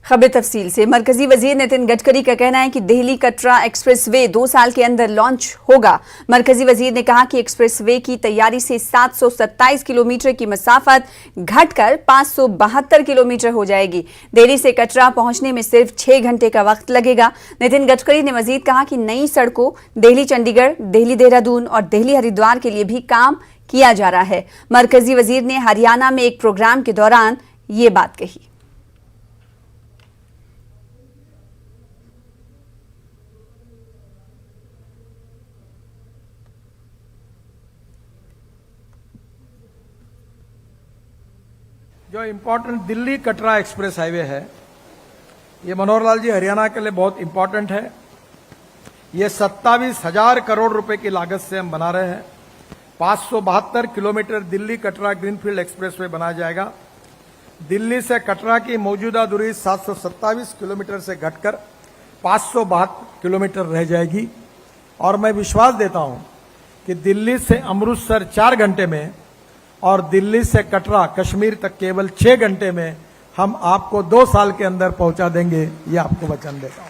खबर तफसील से। मरकजी वजीर नितिन गडकरी का कहना है कि दिल्ली कटरा एक्सप्रेसवे 2 साल के अंदर लॉन्च होगा। मरकजी वजीर ने कहा कि एक्सप्रेसवे की तैयारी से 727 किलोमीटर की मसाफत घटकर 572 किलोमीटर हो जाएगी। दिल्ली से कटरा पहुंचने में सिर्फ 6 घंटे का वक्त लगेगा। नितिन गडकरी ने मजीद कहा कि नई सड़कों दिल्ली चंडीगढ़, दिल्ली देहरादून और दिल्ली हरिद्वार के लिए भी काम किया जा रहा है। मरकजी वजीर ने हरियाणा में एक प्रोग्राम के दौरान ये बात कही। जो important Delhi Katra express highway है, ये मनोहर लाल जी हरियाणा के लिए बहुत इम्पोर्टेंट है। ये 27,000 करोड़ रुपए की लागत से हम बना रहे हैं। 572 kilometre Delhi Katra greenfield expressway बनाया जाएगा। दिल्ली से कटरा की मौजूदा दूरी 727 किलोमीटर से घटकर 572 किलोमीटर रह जाएगी। और मैं विश्वास देता हूं कि दिल्ली से अमृतसर 4 घंटे में और दिल्ली से कटरा कश्मीर तक केवल 6 घंटे में हम आपको 2 साल के अंदर पहुंचा देंगे, ये आपको वचन देता हूं।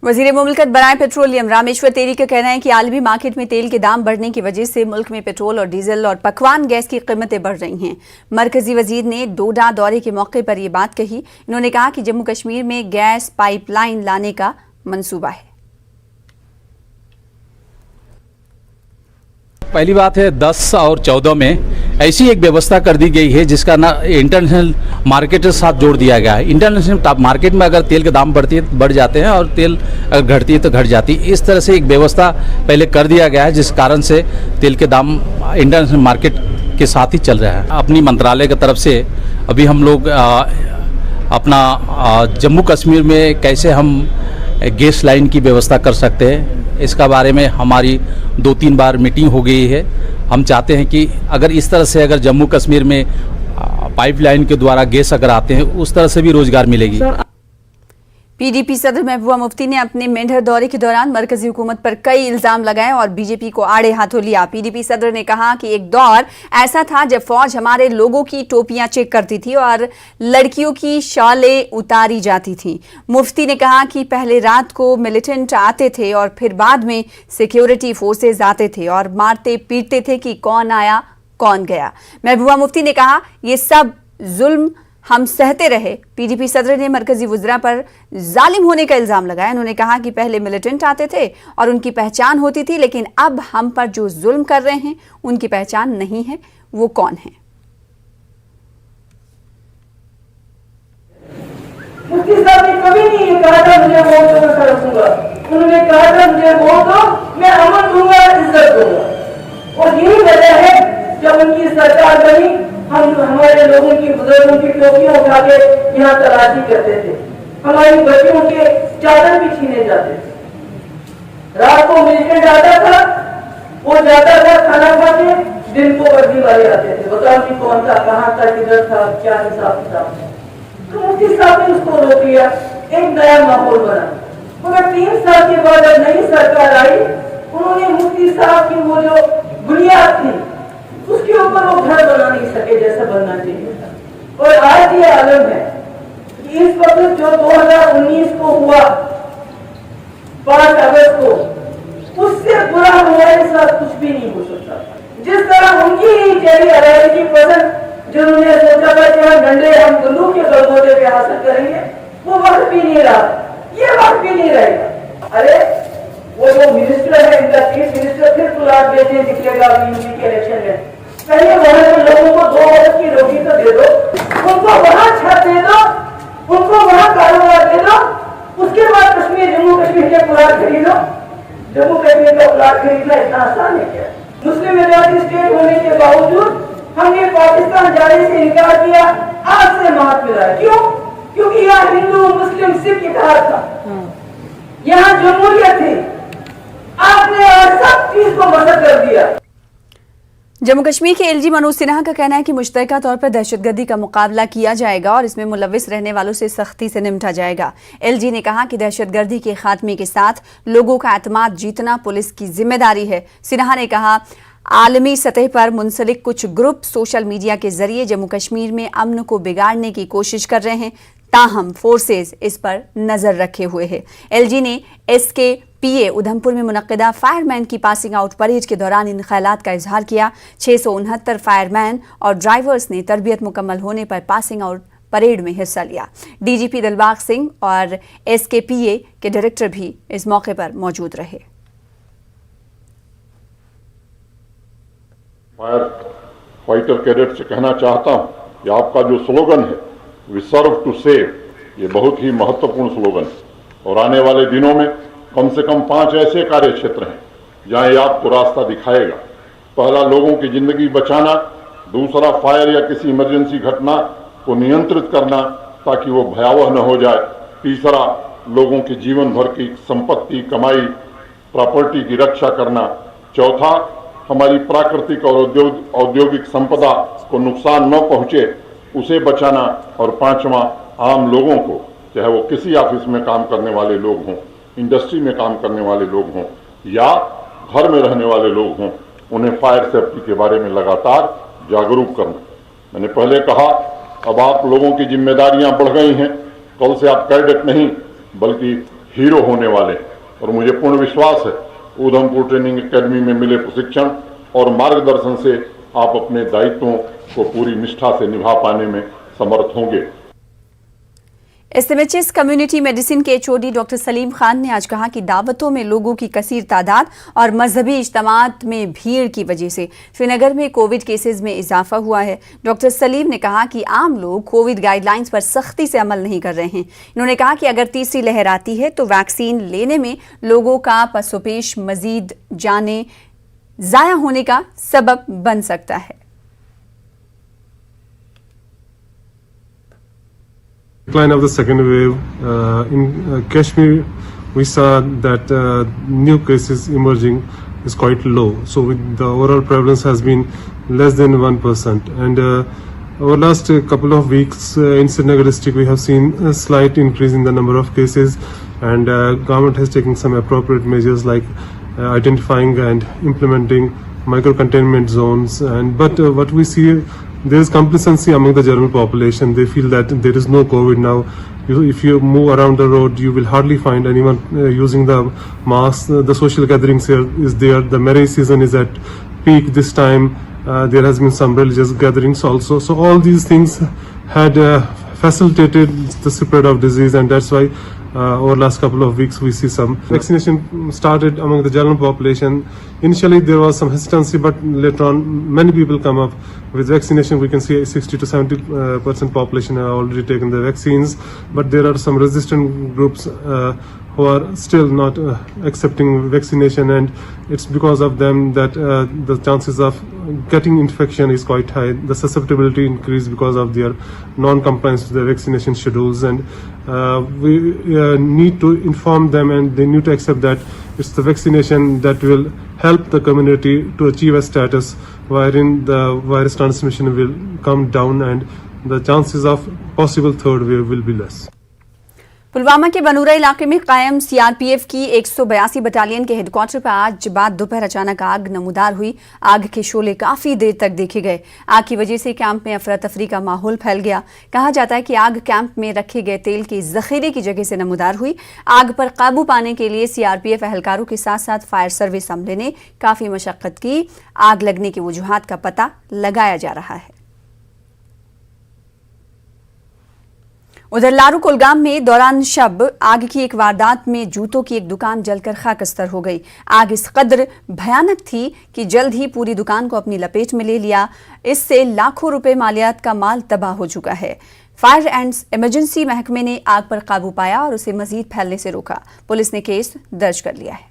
वजीर मुमलिकत बराए पेट्रोलियम रामेश्वर तेली का कहना है कि आलमी मार्केट में तेल के दाम बढ़ने की वजह से मुल्क में पेट्रोल और डीजल और पकवान गैस की कीमतें बढ़ रही हैं। मरकजी वजीर ने डोडा दौरे के मौके पर यह बात कही। इन्होंने कहा कि जम्मू कश्मीर में गैस पाइपलाइन लाने का मंसूबा है। पहली बात है 10 और 14 में ऐसी एक व्यवस्था कर दी गई है जिसका ना इंटरनेशनल मार्केट के साथ जोड़ दिया गया है। इंटरनेशनल मार्केट में अगर तेल के दाम बढ़ जाते हैं और तेल अगर घटती है तो घट जाती है। इस तरह से एक व्यवस्था पहले कर दिया गया है जिस कारण से तेल के दाम इंटरनेशनल मार्केट के साथ ही चल रहा है। अपनी मंत्रालय की तरफ से अभी हम लोग अपना जम्मू कश्मीर में कैसे हम गैस लाइन की व्यवस्था कर सकते हैं, इसका बारे में हमारी 2-3 बार मीटिंग हो गई है। हम चाहते हैं कि अगर इस तरह से अगर जम्मू कश्मीर में पाइपलाइन के द्वारा गैस अगर आते हैं उस तरह से भी रोजगार मिलेगी। पीडीपी सदर महबूबा मुफ्ती ने अपने मेंढर दौरे के दौरान मरकजी हुकूमत पर कई इल्जाम लगाए और बीजेपी को आड़े हाथों लिया। पीडीपी सदर ने कहा कि एक दौर ऐसा था जब फौज हमारे लोगों की टोपियां चेक करती थी और लड़कियों की शॉलें उतारी जाती थी। मुफ्ती ने कहा कि पहले रात को मिलिटेंट आते थे और फिर बाद में सिक्योरिटी फोर्सेज आते थे और मारते पीटते थे कि कौन आया कौन गया। महबूबा मुफ्ती ने कहा ये सब जुल्म हम सहते रहे। पीडीपी सदर ने मरकजी वज़रा पर जालिम होने का इल्जाम लगाया। उन्होंने कहा कि पहले मिलिटेंट आते थे और उनकी पहचान होती थी, लेकिन अब हम पर जो जुल्म कर रहे हैं उनकी पहचान नहीं है। वो कौन है? मुफ्ती साहब ने कभी नहीं ये कहा था मुझे वोट दो मैं रखूंगा। उन्होंने कहा था मुझे वोट दो मैं अमन दूंगा, इज्जत दूंगा। और यही वजह है जब उनकी सरकार बनी हम हमारे लोगों की बुजुर्गों की टोपियां उठा के यहाँ तलाशी करते थे। हमारी बच्चियों के चादर भी छीने जाते थे। रात को मिलिटेंट आता था, वो जाता था खाना खा के, दिन को वर्दी वाले आते थे। बताओ कि कौन था, कहाँ था, किधर था, क्या हिसाब किताब था। तो मुफ्ती साहब ने उसको रोक लिया, एक नया माहौल बना। मगर 3 साल के बाद जब नई सरकार आई, उन्होंने मुफ्ती साहब की वो जो बुनियाद थी उसके ऊपर वो घर बना नहीं सके जैसा बनना चाहिए था। और आज ये आलम है कि इस वक्त जो 2019 को हुआ 5 अगस्त को, उससे बुरा हमारे साथ कुछ भी नहीं हो सकता। जिस तरह उनकी ही चेरी अराई की पसंद जिन्होंने सोचा था कि हम डंडे हम बंदूक के बलबूते पे हासिल करेंगे, वो वक्त भी नहीं रहा, ये वक्त भी नहीं रहेगा। अरे वो जो मिनिस्टर है, इनका चीफ मिनिस्टर फिर पुलाड़ बेचने निकलेगा यूपी के इलेक्शन में। पहले वहां के लोगों को 2 वर्ष की रोटी तो दे दो, उनको वहां छत दे दो, उनको वहां कारोबार दे दो। उसके बाद कश्मीर जम्मू कश्मीर के प्लाट खरीदो। जम्मू कश्मीर का प्लाट खरीदना इतना आसान है क्या? मुस्लिम मेजॉरिटी स्टेट होने के बावजूद हमने पाकिस्तान जाने से इनकार किया। आज से मात मिला। क्यों? क्योंकि यहाँ हिंदू मुस्लिम सिख इतिहास था, यहाँ जमहूरियत थी। आपने आज सब चीज को मसक कर दिया। जम्मू कश्मीर के एलजी मनोज सिन्हा का कहना है कि मुश्तरका तौर पर दहशतगर्दी का मुकाबला किया जाएगा और इसमें मुलविस रहने वालों से सख्ती से निपटा जाएगा। एलजी ने कहा कि दहशतगर्दी के खात्मे के साथ लोगों का एतमाद जीतना पुलिस की जिम्मेदारी है। सिन्हा ने कहा आलमी सतह पर मुंसलिक कुछ ग्रुप सोशल मीडिया के जरिए जम्मू कश्मीर में अमन को बिगाड़ने की कोशिश कर रहे हैं। ताहम फोर्सेज इस पर नजर रखे हुए है। एलजी ने SKPA उधमपुर में मुनक्किदा फायरमैन की पासिंग आउट परेड के दौरान इन ख्यालात का इजहार किया। 669 फायरमैन और ड्राइवर्स ने तरबियत मुकम्मल होने पर पासिंग आउट परेड में हिस्सा लिया। DGP दिलबाग सिंह और SKPA के डायरेक्टर भी इस मौके पर मौजूद रहे। फायर फाइटर कैडेट से कहना चाहता हूं कि आपका जो स्लोगन है वी सर्व टू सेव, ये बहुत ही महत्वपूर्ण स्लोगन है और आने वाले दिनों में कम से कम 5 ऐसे कार्य क्षेत्र हैं जहां ये आपको रास्ता दिखाएगा। पहला, लोगों की जिंदगी बचाना। दूसरा, फायर या किसी इमरजेंसी घटना को नियंत्रित करना ताकि वो भयावह न हो जाए। तीसरा, लोगों की जीवन भर की संपत्ति, कमाई, प्रॉपर्टी की रक्षा करना। चौथा, हमारी प्राकृतिक और औद्योगिक संपदा को नुकसान न पहुंचे उसे बचाना। और पांचवा, आम लोगों को, चाहे वो किसी ऑफिस में काम करने वाले लोग हों, इंडस्ट्री में काम करने वाले लोग हों या घर में रहने वाले लोग हों, उन्हें फायर सेफ्टी के बारे में लगातार जागरूक करना। मैंने पहले कहा, अब आप लोगों की जिम्मेदारियां बढ़ गई हैं। कल से आप कैडेट नहीं बल्कि हीरो होने वाले हैं और मुझे पूर्ण विश्वास है उधमपुर ट्रेनिंग एकेडमी में मिले प्रशिक्षण और मार्गदर्शन से आप अपने दायित्वों को पूरी निष्ठा से निभा पाने में समर्थ होंगे। SMHS कम्युनिटी मेडिसिन के HOD डॉक्टर सलीम खान ने आज कहा कि दावतों में लोगों की कसीर तादाद और मजहबी इज्तिमात में भीड़ की वजह से श्रीनगर में कोविड केसेस में इजाफा हुआ है। डॉक्टर सलीम ने कहा कि आम लोग कोविड गाइडलाइंस पर सख्ती से अमल नहीं कर रहे हैं। इन्होंने कहा कि अगर तीसरी लहर आती है तो वैक्सीन लेने में लोगों का पसोपेश मजीद जाने जाया होने का सबब बन सकता है। Decline of the second wave in Kashmir, we saw that new cases emerging is quite low. So the overall prevalence has been less than 1%. And over last couple of weeks in Srinagar district, we have seen a slight increase in the number of cases, and government has taken some appropriate measures like identifying and implementing micro containment zones. And but what we see, there is complacency among the general population. They feel that there is no COVID now. If you move around the road, you will hardly find anyone using the mask. The social gatherings here is there. The marriage season is at peak this time. There has been some religious gatherings also. So all these things had facilitated the spread of disease, and that's why over last couple of weeks we see some vaccination started among the general population. Initially there was some hesitancy, but later on many people come up with vaccination. We can see 60 to 70% population have already taken the vaccines, but there are some resistant groups who are still not accepting vaccination, and it's because of them that the chances of getting infection is quite high. The susceptibility increase because of their non-compliance to the vaccination schedules, and we need to inform them, and they need to accept that it's the vaccination that will help the community to achieve a status wherein the virus transmission will come down and the chances of possible third wave will be less. Pulwama के बनूरा इलाके में कायम CRPF की 182 battalion के headquarter पर आज बाद दोपहर अचानक आग नमूदार हुई। आग के शोले काफी देर तक देखे गए। आग की वजह से कैंप में अफरा तफरी का माहौल फैल गया। कहा जाता है कि आग कैंप में रखे गए तेल के जखीरे की जगह से नमूदार हुई। आग पर काबू पाने के लिए CRPF एहलकारों के साथ साथ फायर सर्विस अमले ने काफी मशक्कत की। आग लगने की वजूहात का पता लगाया जा रहा है। उधर लारू कुलगाम में दौरान शब आग की एक वारदात में जूतों की एक दुकान जलकर खाकस्तर हो गई। आग इस कदर भयानक थी कि जल्द ही पूरी दुकान को अपनी लपेट में ले लिया। इससे लाखों रुपए मालियात का माल तबाह हो चुका है। फायर एंड इमरजेंसी महकमे ने आग पर काबू पाया और उसे मजीद फैलने से रोका। पुलिस ने केस दर्ज कर लिया है।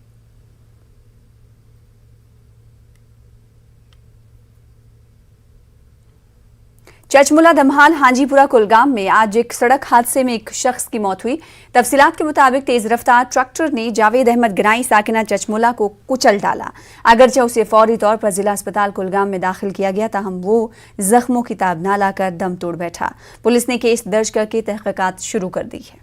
चचमुला धमहाल हांजीपुरा कुलगाम में आज एक सड़क हादसे में एक शख्स की मौत हुई। तफसीलात के मुताबिक तेज रफ्तार ट्रैक्टर ने जावेद अहमद गनाई साकिना चचमुला को कुचल डाला। अगरचे उसे फौरी तौर पर जिला अस्पताल कुलगाम में दाखिल किया गया, ताहम वो जख्मों की ताब ना लाकर दम तोड़ बैठा। पुलिस ने केस दर्ज करके तहकीकात शुरू कर दी है।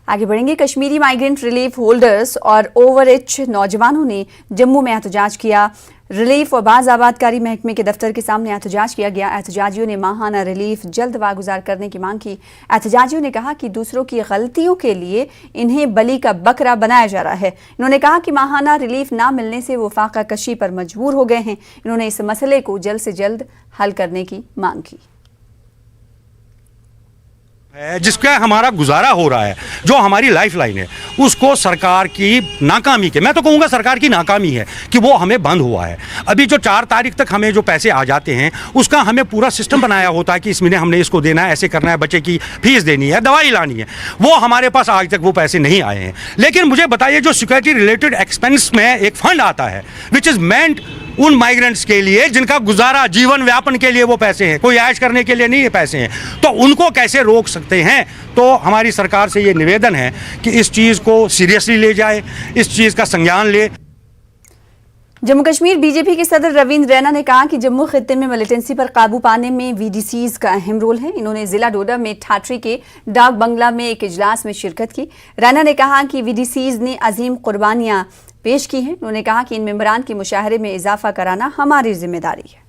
आगे बढ़ेंगे। कश्मीरी माइग्रेंट रिलीफ होल्डर्स और ओवर एज नौजवानों ने जम्मू में एहतजाज किया। रिलीफ और बाज़ आबादकारी महकमे के दफ्तर के सामने एहतजाज किया गया। एहतजाजियों ने माहाना रिलीफ जल्द वागुजार करने की मांग की। एहतजाजियों ने कहा कि दूसरों की गलतियों के लिए इन्हें बलि का बकरा बनाया जा रहा है। इन्होंने कहा कि माहाना रिलीफ ना मिलने से वो फाका कशी पर मजबूर हो गए हैं। इन्होंने इस मसले को जल्द से जल्द हल करने की मांग की। जिसका हमारा गुजारा हो रहा है, जो हमारी लाइफ लाइन है, उसको सरकार की नाकामी के, मैं तो कहूँगा सरकार की नाकामी है कि वो हमें बंद हुआ है। अभी जो 4 तारीख तक हमें जो पैसे आ जाते हैं उसका हमें पूरा सिस्टम बनाया होता है कि इस महीने हमने इसको देना है, ऐसे करना है, बच्चे की फीस देनी है, दवाई लानी है, वो हमारे पास आज तक वो पैसे नहीं आए हैं। लेकिन मुझे बताइए, जो सिक्योरिटी रिलेटेड एक्सपेंस में एक फंड आता है विच इज़ मेंट उन माइग्रेंट्स के लिए जिनका गुजारा जीवन व्यापन के लिए वो पैसे हैं, कोई ऐश करने के लिए नहीं ये पैसे हैं, तो उनको कैसे रोक सकते हैं। तो हमारी सरकार से ये निवेदन है कि इस चीज़ को सीरियसली ले जाए, इस चीज़ का संज्ञान ले। जम्मू कश्मीर बीजेपी के सदर रविंद्र रैना ने कहा कि जम्मू खित्ते में मिलिटेंसी पर काबू पाने में वीडीसीज का अहम रोल है। इन्होंने जिला डोडा में ठाठरी के डाक बंगला में एक इजलास में शिरकत की। रैना ने कहा कि वीडीसीज ने अजीम कुर्बानियां पेश की हैं। उन्होंने कहा कि इन मेंबरान के मुशाहरे में इजाफा कराना हमारी जिम्मेदारी है।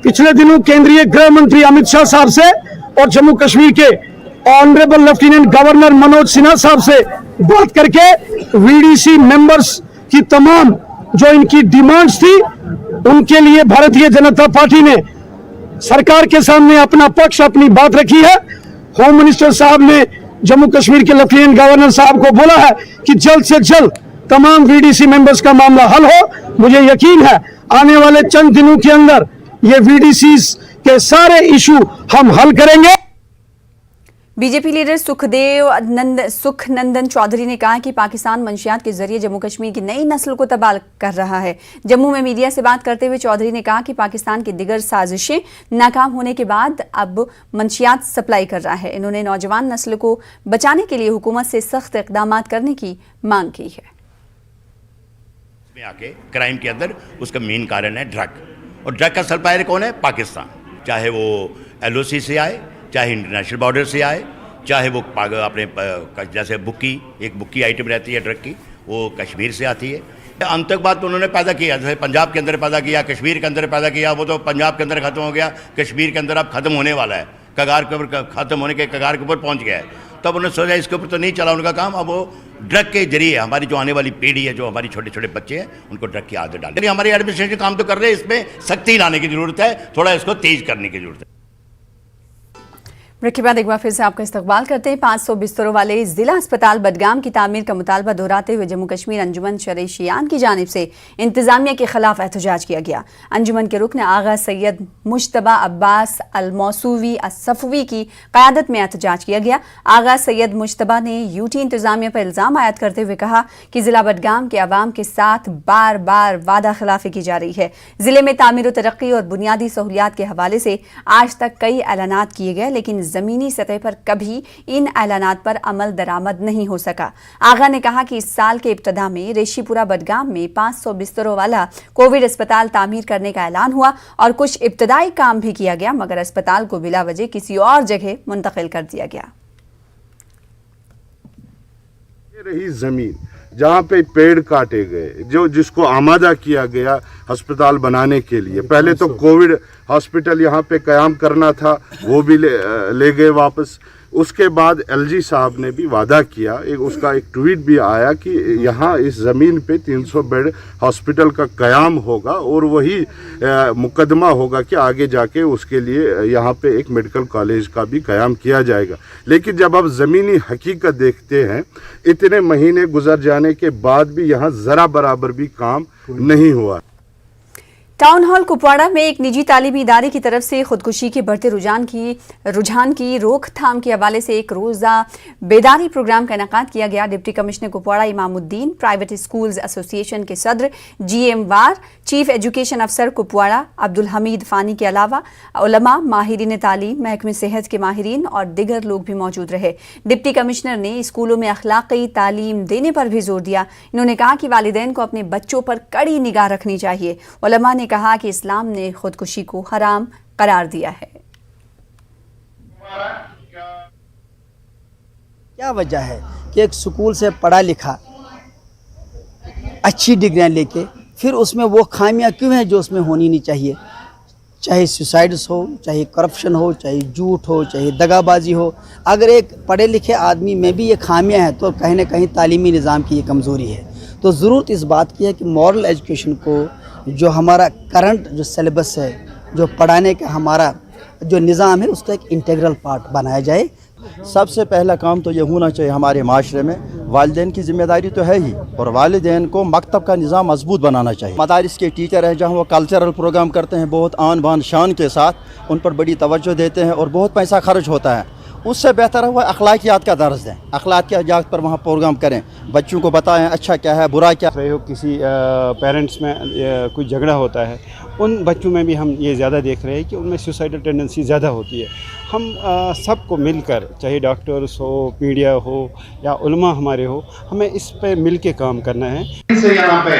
पिछले दिनों केंद्रीय गृह मंत्री अमित शाह साहब से और जम्मू कश्मीर के honourable lieutenant governor Manoj Sinha साहब से बात करके वीडीसी मेंबर्स की तमाम जो इनकी डिमांड्स थी उनके लिए भारतीय जनता पार्टी ने सरकार के सामने अपना पक्ष, अपनी बात रखी है। होम मिनिस्टर साहब ने जम्मू कश्मीर के लेफ्टिनेंट गवर्नर साहब को बोला है कि जल्द से जल्द तमाम वीडीसी मेंबर्स का मामला हल हो। मुझे यकीन है आने वाले चंद दिनों के अंदर ये वीडीसीज के सारे इशू हम हल करेंगे। बीजेपी लीडर सुखनंदन चौधरी ने कहा कि पाकिस्तान मंशियात के जरिए जम्मू कश्मीर की नई नस्ल को तबाह कर रहा है। जम्मू में मीडिया से बात करते हुए चौधरी ने कहा कि पाकिस्तान की दिगर साजिशें नाकाम होने के बाद अब मंशियात सप्लाई कर रहा है। इन्होंने नौजवान नस्ल को बचाने के लिए हुकूमत से सख्त इकदाम करने की मांग की है। में आके क्राइम के अंदर उसका मेन कारण है ड्रग, और ड्रग का सप्लायर कौन है? पाकिस्तान। चाहे वो LOC से आए, चाहे इंटरनेशनल बॉर्डर से आए, चाहे वो अपने जैसे एक बुक्की आइटम रहती है ड्रग की, वो कश्मीर से आती है। आतंकवाद तो उन्होंने पैदा किया, जैसे पंजाब के अंदर पैदा किया, कश्मीर के अंदर पैदा किया, वो तो पंजाब के अंदर खत्म हो गया, कश्मीर के अंदर अब खत्म होने वाला है, कगार के ऊपर खत्म होने के कगार के ऊपर पहुंच गया है। तब उन्होंने सोचा इसके ऊपर तो नहीं चला उनका काम, अब वो ड्रग के जरिए हमारी जो आने वाली पीढ़ी है, जो हमारी छोटे छोटे बच्चे हैं, उनको ड्रग की आदत डालें। हमारे एडमिनिस्ट्रेशन काम तो कर रहे हैं, इसमें सख्ती लाने की जरूरत है, थोड़ा इसको तेज करने की जरूरत है। ब्रेक के बाद एक बार फिर से आपका इस्तकबाल करते हैं। 500 बिस्तरों वाले जिला अस्पताल बडगाम की तामीर का मुतालबा दोहराते हुए जम्मू कश्मीर अंजुमन शरीशियान की जानिब से इंतजामिया के खिलाफ एहतजाज किया गया। अंजुमन के रुकन आगा सैयद मुश्तबा अब्बास अल मौसूवी असफवी की क़यादत में एहतजाज किया गया। आगा सैयद मुश्तबा ने यूटी इंतजामिया पर इल्ज़ाम आयद करते हुए कहा कि जिला बडगाम के अवाम के साथ बार बार वादा खिलाफी की जा रही है। जिले में तामीर तरक्की और बुनियादी सहूलियात के हवाले से आज तक कई ऐलानात किए गए, लेकिन ज़मीनी सतह पर कभी इन ऐलानात पर अमल दरामद नहीं हो सका। आगा ने कहा कि इस साल के इब्तदा में रेशीपुरा बडगाम में 500 बिस्तरों वाला कोविड अस्पताल तामीर करने का ऐलान हुआ और कुछ इब्तदाई काम भी किया गया, मगर अस्पताल को बिला वजह किसी और जगह मुंतकिल कर दिया गया। रही जमीन जहाँ पे पेड़ काटे गए, जो जिसको आमादा किया गया अस्पताल बनाने के लिए, पहले तो कोविड हॉस्पिटल यहाँ पे कायम करना था, वो भी ले गए वापस। उसके बाद LG साहब ने भी वादा किया, उसका एक ट्वीट भी आया कि यहाँ इस ज़मीन पे 300 बेड हॉस्पिटल का क़याम होगा और वही मुकदमा होगा कि आगे जाके उसके लिए यहाँ पे एक मेडिकल कॉलेज का भी क़याम किया जाएगा। लेकिन जब आप ज़मीनी हकीकत देखते हैं, इतने महीने गुजर जाने के बाद भी यहाँ ज़रा बराबर भी काम नहीं हुआ। टाउन हॉल कुपवाड़ा में एक निजी तालीमी इदारे की तरफ से खुदकुशी के बढ़ते रुझान की रोकथाम के हवाले से एक रोज़ा बेदारी प्रोग्राम का इनेकाद किया गया। Deputy commissioner Kupwara Imamuddin, private schools association के सदर GM वार, चीफ एजुकेशन अफसर कुपवाड़ा अब्दुल हमीद फ़ानी के अलावा उलमा, माहिरीन तालीम, महकमे सेहत के माहिरीन और दिगर लोग भी मौजूद रहे। डिप्टी कमिश्नर ने स्कूलों में अखलाकी तालीम देने पर भी जोर दिया। इन्होंने कहा कि वालिदैन को अपने बच्चों पर कड़ी निगाह रखनी चाहिए। उलमा ने कहा कि इस्लाम ने खुदकुशी को हराम करार दिया है। क्या वजह है कि एक स्कूल से पढ़ा लिखा अच्छी डिग्रियां लेके फिर उसमें वो खामियां क्यों हैं जो उसमें होनी नहीं चाहिए, चाहे सुसाइड्स हो, चाहे करप्शन हो, चाहे झूठ हो, चाहे दगाबाजी हो। अगर एक पढ़े लिखे आदमी में भी ये खामियां हैं तो कहीं ना कहीं तालीमी निज़ाम की ये कमज़ोरी है। तो ज़रूरत इस बात की है कि मॉरल एजुकेशन को जो हमारा करंट जो सिलेबस है, जो पढ़ाने का हमारा जो निज़ाम है, उसका एक इंटीग्रल पार्ट बनाया जाए। सबसे पहला काम तो ये होना चाहिए हमारे माशरे में, वालिदैन की जिम्मेदारी तो है ही, और वालिदैन को मकतब का निज़ाम मजबूत बनाना चाहिए। मदारिस के टीचर हैं जहाँ वो कल्चरल प्रोग्राम करते हैं बहुत आन बान शान के साथ, उन पर बड़ी तवज्जो देते हैं और बहुत पैसा खर्च होता है। उससे बेहतर है वो अखलाकियात का दर्ज दें, अखलाकियात पर वहाँ प्रोग्राम करें, बच्चों को बताएं अच्छा क्या है बुरा क्या है। किसी पेरेंट्स में कोई झगड़ा होता है, उन बच्चों में भी हम ये ज़्यादा देख रहे हैं कि उनमें सुसाइडल टेंडेंसी ज़्यादा होती है। हम सबको मिलकर, चाहे डॉक्टर्स हो, मीडिया हो या उलमा हमारे हो, हमें इस पे मिल के काम करना है। से यहाँ पे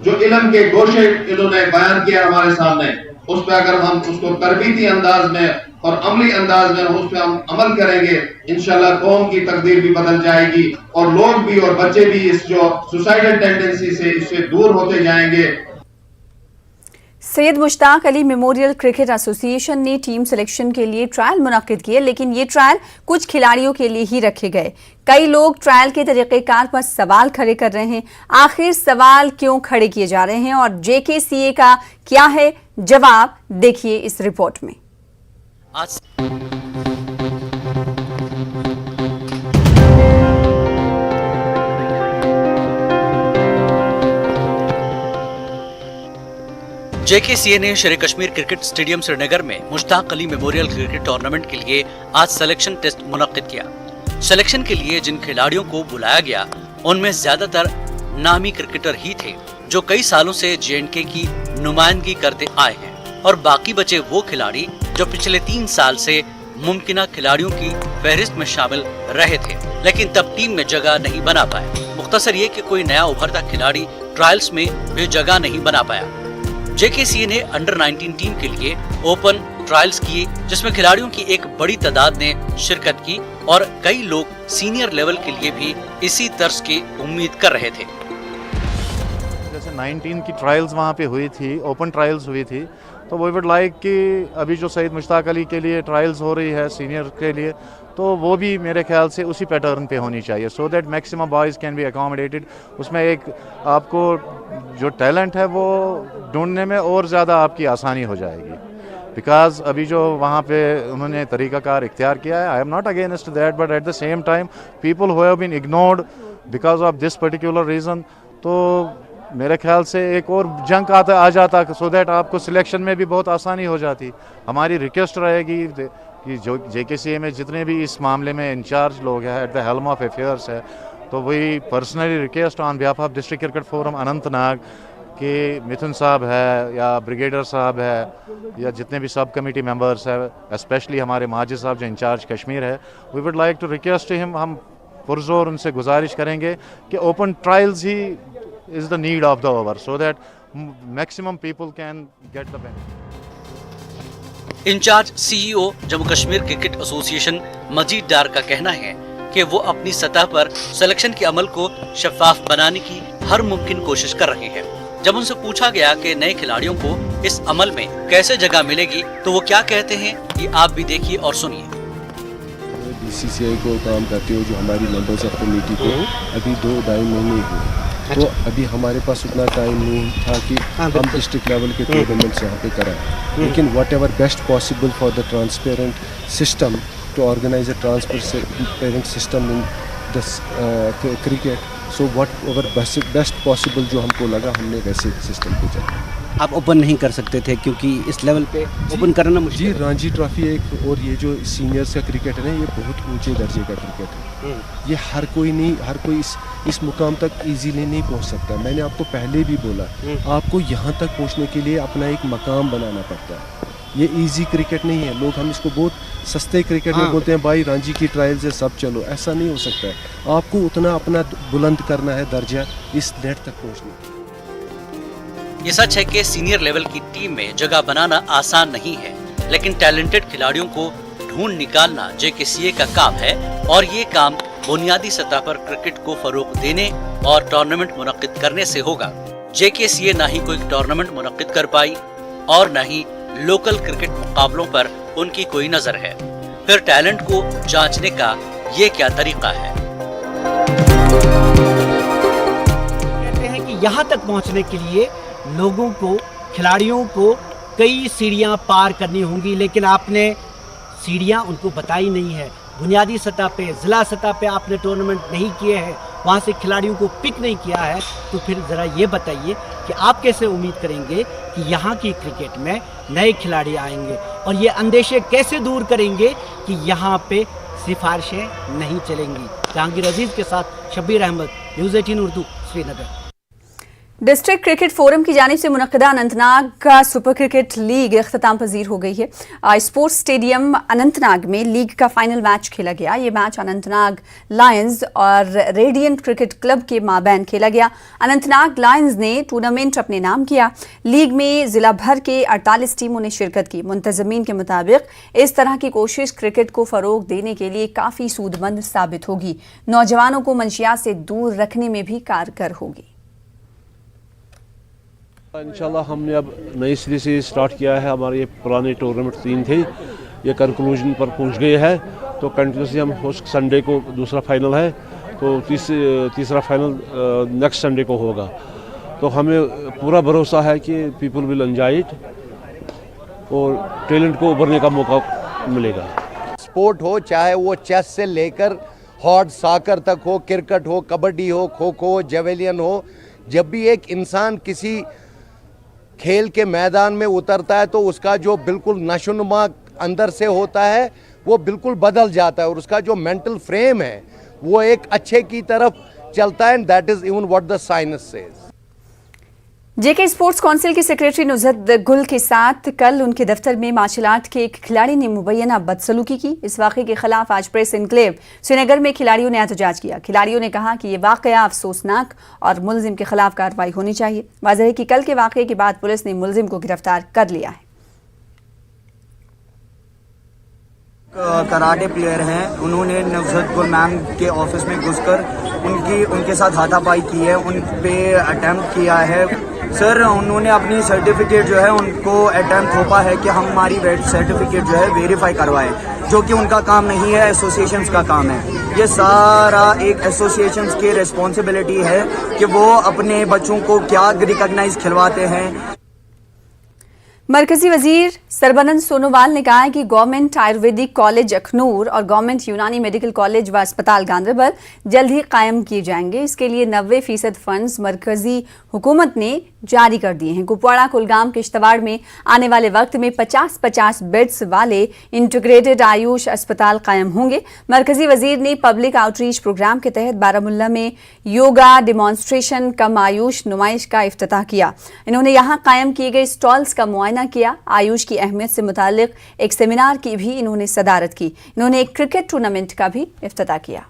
जो इल्म के गोशे इन्होंने बयान किया हमारे सामने, उस पर अगर हम उसको तरबीती अंदाज में और अमली अंदाज में उस पर हम अमल करेंगे, इंशाल्लाह कौम की तकदीर भी बदल जाएगी और लोग भी और बच्चे भी इस जो सुसाइडल टेंडेंसी से इससे दूर होते जाएंगे। Syed Mushtaq Ali memorial cricket association ने टीम सिलेक्शन के लिए ट्रायल मुनक्किद किए, लेकिन ये ट्रायल कुछ खिलाड़ियों के लिए ही रखे गए। कई लोग ट्रायल के तरीक़ेकार पर सवाल खड़े कर रहे हैं। आखिर सवाल क्यों खड़े किए जा रहे हैं और JKCA का क्या है जवाब, देखिए इस रिपोर्ट में। JKCA ने शेर कश्मीर क्रिकेट स्टेडियम श्रीनगर में Mushtaq Ali memorial cricket tournament के लिए आज सिलेक्शन टेस्ट मुनक्किद किया। सिलेक्शन के लिए जिन खिलाड़ियों को बुलाया गया उनमें ज्यादातर नामी क्रिकेटर ही थे जो कई सालों से J&K की नुमाइंदगी करते आए हैं, और बाकी बचे वो खिलाड़ी जो पिछले 3 साल से मुमकिना खिलाड़ियों की फहरिस्त में शामिल रहे थे, लेकिन तब टीम में जगह नहीं बना पाए। मुख्तसर ये कि कोई नया उभरता खिलाड़ी ट्रायल्स में भी जगह नहीं बना पाया। JKCA ने अंडर 19 टीम के लिए ओपन ट्रायल्स किए, जिसमें खिलाड़ियों की एक बड़ी तादाद ने शिरकत की और कई लोग सीनियर लेवल के लिए भी इसी तर्ज की उम्मीद कर रहे थे। जैसे 19 की ट्रायल्स वहाँ पे हुई थी, ओपन ट्रायल्स हुई थी, तो वी वुड लाइक कि अभी जो सैयद मुश्ताक अली के लिए ट्रायल्स हो रही है सीनियर के लिए, तो वो भी मेरे ख्याल से उसी पैटर्न पे होनी चाहिए, so that maximum boys can be accommodated. उसमें एक आपको जो टैलेंट है वो ढूंढने में और ज़्यादा आपकी आसानी हो जाएगी, बिकॉज अभी जो वहाँ पे उन्होंने तरीक़ाकार इख्तियार किया है, I am not against that, but at the same time people who have been ignored because of this particular reason, तो मेरे ख्याल से एक और जंक आ जाता, सो दैट आपको सिलेक्शन में भी बहुत आसानी हो जाती। हमारी रिक्वेस्ट रहेगी कि जो JKCA में जितने भी इस मामले में इंचार्ज लोग हैं, at the helm of affairs है, तो वही personally request on behalf of district cricket forum Anantnag कि मिथुन साहब है या ब्रिगेडर साहब है या जितने भी सब कमेटी मेंबर्स है, स्पेशली हमारे माजिद साहब जो इंचार्ज कश्मीर है, we would like to request him, हम पुरजोर उनसे गुजारिश करेंगे कि ओपन ट्रायल्स ही is the need of the hour, so that maximum people can get the benefit. Incharge CEO Jammu Kashmir cricket association Majid Dar का कहना है कि वो अपनी सतह पर सिलेक्शन के अमल को शफाफ बनाने की हर मुमकिन कोशिश कर रहे हैं। जब उनसे पूछा गया कि नए खिलाड़ियों को इस अमल में कैसे जगह मिलेगी, तो वो क्या कहते हैं ये आप भी देखिए और सुनिए। BCCI को काम करते हो जो हमारी मेंबर्स ऑफ कमेटी को अभी 2-2.5 महीने हुए, तो अभी हमारे पास उतना टाइम नहीं था कि हम डिस्ट्रिक्ट लेवल के टूर्नामेंट्स यहाँ पे कराएं, लेकिन whatever best possible for the transparent system to organise a transparent system in the cricket, so whatever best possible जो हमको लगा हमने वैसे सिस्टम पे चला। आप ओपन नहीं कर सकते थे क्योंकि इस लेवल पे ओपन करना मुश्किल। जी, रणजी ट्रॉफी एक, और ये जो सीनियर्स का क्रिकेट है ना, ये बहुत ऊंचे दर्जे का क्रिकेट है। ये हर कोई इस मुकाम तक इजीली नहीं पहुंच सकता। मैंने आपको पहले भी बोला, आपको यहाँ तक पहुँचने के लिए अपना एक मकाम बनाना पड़ता है। ये इजी क्रिकेट नहीं है। लोग हम इसको बहुत सस्ते क्रिकेट में बोलते हैं, भाई रणजी की ट्रायल से सब चलो, ऐसा नहीं हो सकता है। आपको उतना अपना बुलंद करना है दर्जा इस नेट तक पहुँचने के। ये सच है कि सीनियर लेवल की टीम में जगह बनाना आसान नहीं है, लेकिन टैलेंटेड खिलाड़ियों को ढूंढ निकालना JKCA का काम है और ये काम बुनियादी सतह पर क्रिकेट को फरोग देने और टूर्नामेंट मुनक्किद करने से होगा। JKCA ना ही कोई टूर्नामेंट मुनक्किद कर पाई और न ही लोकल क्रिकेट मुकाबलों पर उनकी कोई नजर है। फिर टैलेंट को जांचने का ये क्या तरीका है? कहते हैं कि यहाँ तक पहुँचने के लिए लोगों को, खिलाड़ियों को कई सीढ़ियाँ पार करनी होंगी, लेकिन आपने सीढ़ियाँ उनको बताई नहीं है। बुनियादी सतह पे, ज़िला सतह पे आपने टूर्नामेंट नहीं किए हैं, वहाँ से खिलाड़ियों को पिक नहीं किया है, तो फिर ज़रा ये बताइए कि आप कैसे उम्मीद करेंगे कि यहाँ की क्रिकेट में नए खिलाड़ी आएंगे, और ये अंदेशे कैसे दूर करेंगे कि यहाँ पे सिफारिशें नहीं चलेंगी। जहांगीर अजीज़ के साथ Shabbir Ahmad, news 18 Urdu, Srinagar. District cricket forum की जानिब से मुनक्किदा अनंतनाग का सुपर क्रिकेट लीग इख्तिताम पजीर हो गई है। स्पोर्ट्स स्टेडियम अनंतनाग में लीग का फाइनल मैच खेला गया। ये मैच अनंतनाग लायंस और रेडियंट क्रिकेट क्लब के माबैन खेला गया। अनंतनाग लायंस ने टूर्नामेंट अपने नाम किया। लीग में जिला भर के 48 टीमों ने शिरकत की। मुंतजमीन के मुताबिक इस तरह की कोशिश क्रिकेट को फरोग देने के लिए काफ़ी सूदमंद साबित होगी, नौजवानों को मंशियात से दूर रखने में भी कारगर होगी। इंशाल्लाह हमने अब नए सिरे से स्टार्ट किया है। हमारे ये पुराने टूर्नामेंट 3 थे, ये कंक्लूजन पर पहुंच गए हैं, तो कंटिन्यूसली हम उस संडे को दूसरा फाइनल है, तो तीसरा फाइनल नेक्स्ट संडे को होगा। तो हमें पूरा भरोसा है कि पीपल विल एंजॉय इट और टैलेंट को उभरने का मौका मिलेगा। स्पोर्ट हो, चाहे वो चेस से लेकर हॉट सॉकर तक हो, क्रिकेट हो, कबड्डी हो, खो खो, जेवेलियन हो, जब भी एक इंसान किसी खेल के मैदान में उतरता है तो उसका जो बिल्कुल नशोनुमा अंदर से होता है वो बिल्कुल बदल जाता है, और उसका जो मेंटल फ्रेम है वो एक अच्छे की तरफ चलता है। And that is even what the science says. JK sports council के सेक्रेटरी नुज़रत गुल के साथ कल उनके दफ्तर में मार्शल आर्ट के एक खिलाड़ी ने मुबैना बदसलूकी की। इस वाक़े के खिलाफ आज प्रेस इनक्लेव श्रीनगर में खिलाड़ियों ने एहतजाज किया। खिलाड़ियों ने कहा कि ये वाक़या अफसोसनाक और मुलजिम के खिलाफ कार्रवाई होनी चाहिए। वाज़ेह है कि कल के वाक़े के बाद पुलिस ने मुलजिम को गिरफ्तार कर लिया है। कराटे प्लेयर हैं, उन्होंने नुज़रत गुल मैम के ऑफिस में घुसकर उनके साथ हाथापाई की है, उन पे अटेम्प्ट किया है। सर उन्होंने अपनी सर्टिफिकेट जो है उनको अटेम्प्ट थोपा है कि हम हमारी सर्टिफिकेट जो है वेरीफाई करवाएं, जो कि उनका काम नहीं है, एसोसिएशंस का काम है। ये सारा एक एसोसिएशंस की रिस्पॉन्सिबिलिटी है कि वो अपने बच्चों को क्या रिकॉग्नाइज खिलवाते हैं। मरकजी वजीर सरबानंद सोनोवाल ने कहा है कि गवर्नमेंट आयुर्वेदिक कॉलेज अखनूर और गवर्नमेंट यूनानी मेडिकल कॉलेज व अस्पताल गांधरबल जल्द ही कायम किए जाएंगे। इसके लिए 90% फंड्स मरकजी हुकूमत ने जारी कर दिए हैं। कुपवाड़ा, कुलगाम, किश्तवाड़ में आने वाले वक्त में 50-50 बेड्स वाले इंटीग्रेटेड आयुष अस्पताल कायम होंगे। मरकजी वजीर ने पब्लिक आउटरीच प्रोग्राम के तहत बारामुल्ला में योगा डिमॉन्स्ट्रेशन कम आयुष नुमाइश का इफ्तिताह किया। इन्होंने यहाँ कायम किए गए स्टॉल्स का मुआयना किया। आयुष की अहमियत से मुतालिक एक सेमिनार की भी इन्होंने सदारत की। इन्होंने एक क्रिकेट टूर्नामेंट का भी इफ्तिताह किया।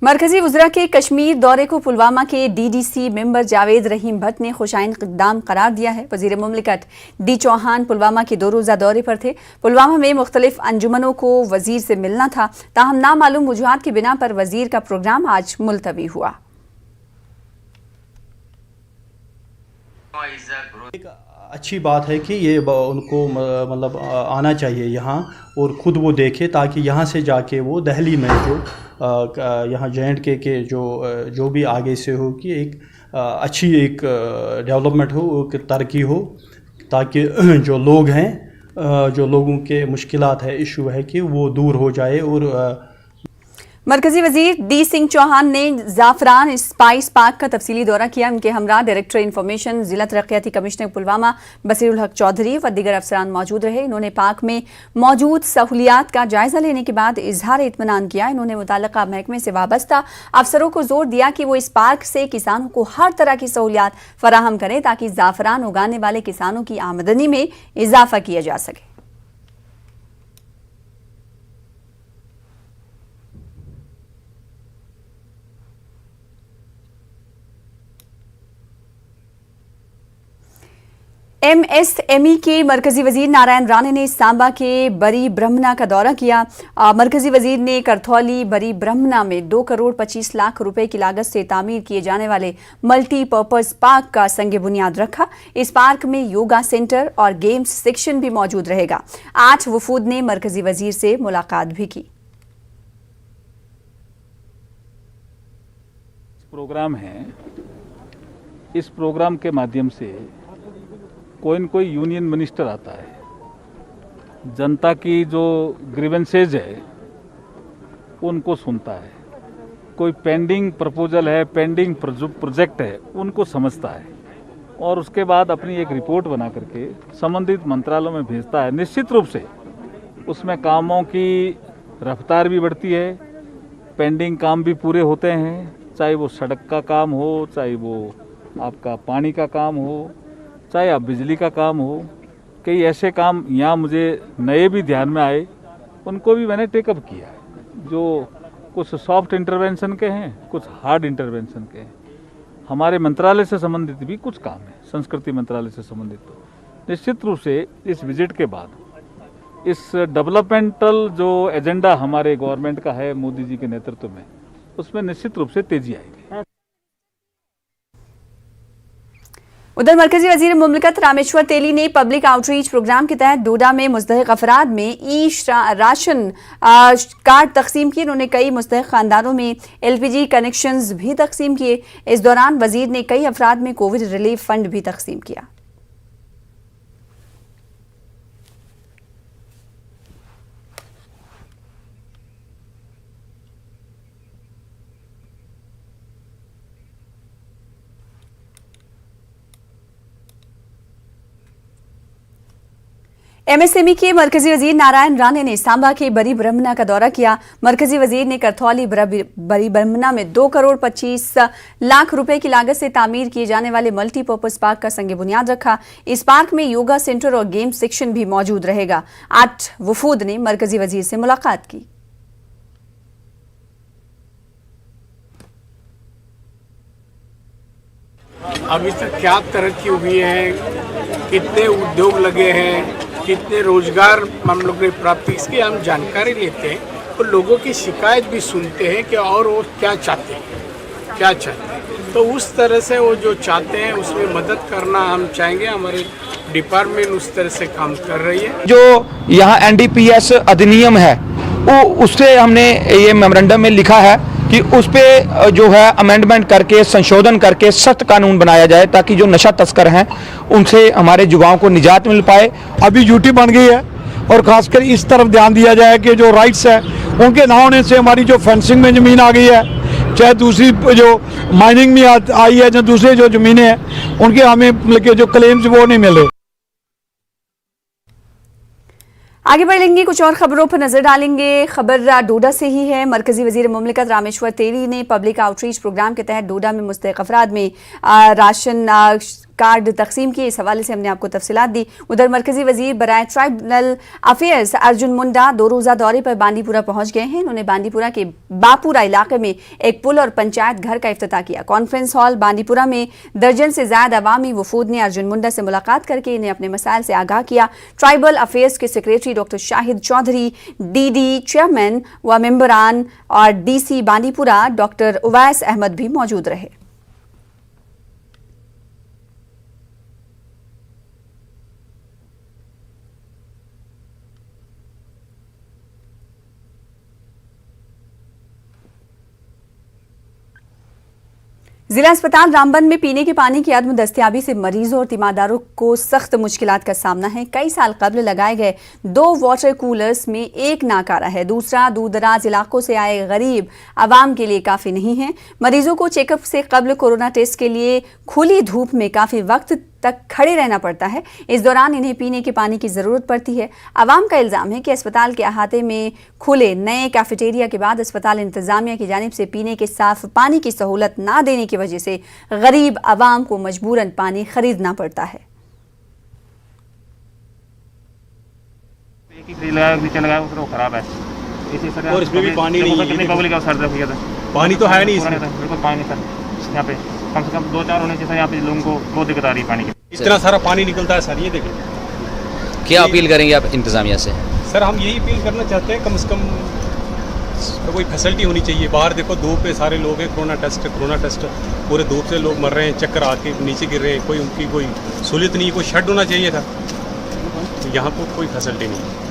मरकजी वज़रा के कश्मीर दौरे को पुलवामा के DDC मेंबर जावेद रहीम भट्ट ने खुशाइन इक़दाम करार दिया है। वज़ीर मुमलिकत डी चौहान पुलवामा के 2 रोज़ा दौरे पर थे। पुलवामा में मुख्तलिफ अंजुमनों को वज़ीर से मिलना था, ताहम नामालूम वजूहात की बिना पर वज़ीर का प्रोग्राम आज मुलतवी हुआ। अच्छी बात है कि ये उनको मतलब आना चाहिए यहाँ और ख़ुद वो देखे, ताकि यहाँ से जाके वो दिल्ली में जो यहाँ J&K के जो भी आगे से हो कि एक अच्छी एक डेवलपमेंट हो, एक तरक्की हो, ताकि जो लोग हैं, जो लोगों के मुश्किलात है, इशू है कि वो दूर हो जाए। और मरकजी वजीर डी सिंह चौहान ने जाफरान स्पाइस पार्क का तफसीली दौरा किया। उनके हमरा डायरेक्टर इंफॉर्मेशन जिला तरक्याती कमिश्नर पुलवामा बसीरुल हक चौधरी व दीगर अफसरान मौजूद रहे। इन्होंने पार्क में मौजूद सहूलियात का जायजा लेने के बाद इजहार इत्मीनान किया। इन्होंने मुताल्लिका महकमे से वाबस्ता अफसरों को जोर दिया कि वो इस पार्क से किसानों को हर तरह की सहूलियात फराहम करें, ताकि जाफरान उगाने वाले किसानों की आमदनी में इजाफा किया जा सके। MSME के मरकजी वजीर नारायण राणे ने सांबा के बरी ब्रह्मना का दौरा किया। मरकजी वजीर ने करथौली बरी ब्रह्मना में 2 करोड़ 25 लाख रुपए की लागत से तामीर किए जाने वाले मल्टीपर्पज पार्क का संग बुनियाद रखा। इस पार्क में योगा सेंटर और गेम्स सेक्शन भी मौजूद रहेगा। 8 वफूद ने मरकजी वजीर से मुलाकात भी की। प्रोग्राम है, इस प्रोग्राम के माध्यम से कोई न कोई यूनियन मिनिस्टर आता है, जनता की जो ग्रीवेंसेज है उनको सुनता है, कोई पेंडिंग प्रपोजल है, पेंडिंग प्रोजेक्ट है, उनको समझता है और उसके बाद अपनी एक रिपोर्ट बना करके संबंधित मंत्रालयों में भेजता है। निश्चित रूप से उसमें कामों की रफ्तार भी बढ़ती है, पेंडिंग काम भी पूरे होते हैं, चाहे वो सड़क का काम हो, चाहे वो आपका पानी का काम हो, चाहे आप बिजली का काम हो। कई ऐसे काम यहाँ मुझे नए भी ध्यान में आए, उनको भी मैंने टेकअप किया है, जो कुछ सॉफ्ट इंटरवेंशन के हैं, कुछ हार्ड इंटरवेंशन के हैं। हमारे मंत्रालय से संबंधित भी कुछ काम है, संस्कृति मंत्रालय से संबंधित। तो निश्चित रूप से इस विजिट के बाद इस डेवलपमेंटल जो एजेंडा हमारे गवर्नमेंट का है मोदी जी के नेतृत्व में, उसमें निश्चित रूप से तेजी आएगी। उधर मरकजी वजीर मुमलिकत रामेश्वर तेली ने पब्लिक आउटरीच प्रोग्राम के तहत डोडा में मुस्तहिक अफराद में ई राशन कार्ड तकसीम किए। उन्होंने कई मुस्तहिक खानदानों में LPG कनेक्शंस भी तकसीम किए। इस दौरान वजीर ने कई अफराद में कोविड रिलीफ फंड भी तकसीम किया। MSME के मरकजी वजीर नारायण राणे ने सांबा के बरी ब्रह्मना का दौरा किया। मरकजी वजीर ने करथौली बरी ब्रह्मना में 2 करोड़ 25 लाख रुपए की लागत से तामीर किए जाने वाले मल्टीपर्पज पार्क का संग बुनियाद रखा। इस पार्क में योगा सेंटर और गेम सेक्शन भी मौजूद रहेगा। 8 वफूद ने मरकजी वजीर से मुलाकात की। अभी तक क्या तरक्की हुई है, कितने उद्योग लगे हैं, कितने रोजगार हम लोग ने प्राप्त, इसकी हम जानकारी लेते हैं और लोगों की शिकायत भी सुनते हैं कि और वो क्या चाहते हैं, तो उस तरह से वो जो चाहते हैं उसमें मदद करना हम चाहेंगे। हमारे डिपार्टमेंट उस तरह से काम कर रही है। जो यहाँ NDPS अधिनियम है वो उससे हमने ये मेमोरेंडम में लिखा है कि उस पे जो है अमेंडमेंट करके संशोधन करके सख्त कानून बनाया जाए ताकि जो नशा तस्कर हैं उनसे हमारे युवाओं को निजात मिल पाए। अभी ड्यूटी बन गई है और खासकर इस तरफ ध्यान दिया जाए कि जो राइट्स है उनके ना होने से हमारी जो फेंसिंग में ज़मीन आ गई है, चाहे दूसरी जो माइनिंग में आई है, जो दूसरे जो ज़मीनें हैं उनके हमें मतलब जो क्लेम्स वो नहीं मिले। आगे बढ़ेंगे, कुछ और खबरों पर नजर डालेंगे। खबर डोडा से ही है। मरकजी वजीर मुमलिकत रामेश्वर तेली ने पब्लिक आउटरीच प्रोग्राम के तहत डोडा में मुस्तहिक अफराद में राशन कार्ड तकसीम किए। इस हवाले से हमने आपको तफसीलात दी। उधर मरकजी वजीर बराए ट्राइबल अफेयर्स अर्जुन मुंडा 2 रोज़ा दौरे पर बांदीपुरा पहुंच गए हैं। उन्होंने बांदीपुरा के बापुरा इलाके में एक पुल और पंचायत घर का इफ्तिताह किया। कॉन्फ्रेंस हॉल बांदीपुरा में दर्जन से ज्यादा अवामी वफूद ने अर्जुन मुंडा से मुलाकात करके इन्हें अपने मसाइल से आगाह किया। ट्राइबल अफेयर्स के secretary doctor Shahid Chaudhary, DD chairman व मेंबरान और DC बांदीपुरा डॉक्टर उवैस अहमद भी मौजूद रहे। जिला अस्पताल रामबन में पीने के पानी की अदम दस्तयाबी से मरीजों और तीमारदारों को सख्त मुश्किलात का सामना है। कई साल कबल लगाए गए 2 वाटर कूलर्स में एक नाकारा है, दूसरा दूर दराज इलाकों से आए गरीब आवाम के लिए काफ़ी नहीं है। मरीजों को चेकअप से कबल कोरोना टेस्ट के लिए खुली धूप में काफ़ी वक्त तक खड़े रहना पड़ता है। इस दौरान इन्हें पीने के पानी की ज़रूरत पड़ती है। आवाम का इल्ज़ाम है कि अस्पताल के अहाते में खुले नए कैफेटेरिया के बाद अस्पताल इंतज़ामिया की जानिब से पीने के साफ पानी की सहूलत ना देने की वजह से गरीब आवाम को मजबूरन पानी खरीदना पड़ता है। खराब है और इसमें भी पानी नहीं है। पानी तो है नहीं, बिल्कुल पानी सर यहाँ पे कम से कम 2-4 होने से सर यहाँ पे लोगों को बहुत दिक्कत आ रही है पानी की। इतना सारा पानी निकलता है सर, ये देखिए। क्या अपील करेंगे आप इंतज़ामिया से? सर हम यही अपील करना चाहते हैं, कम से कम तो कोई फैसिलिटी होनी चाहिए। बाहर देखो धूप पे सारे लोग हैं, कोरोना टेस्ट पूरे धूप से लोग मर रहे हैं, चक्कर आके नीचे गिर रहे हैं, कोई उनकी कोई सहूलियत नहीं है। कोई शेड होना चाहिए था, तो यहाँ पर कोई फैसिलिटी नहीं है।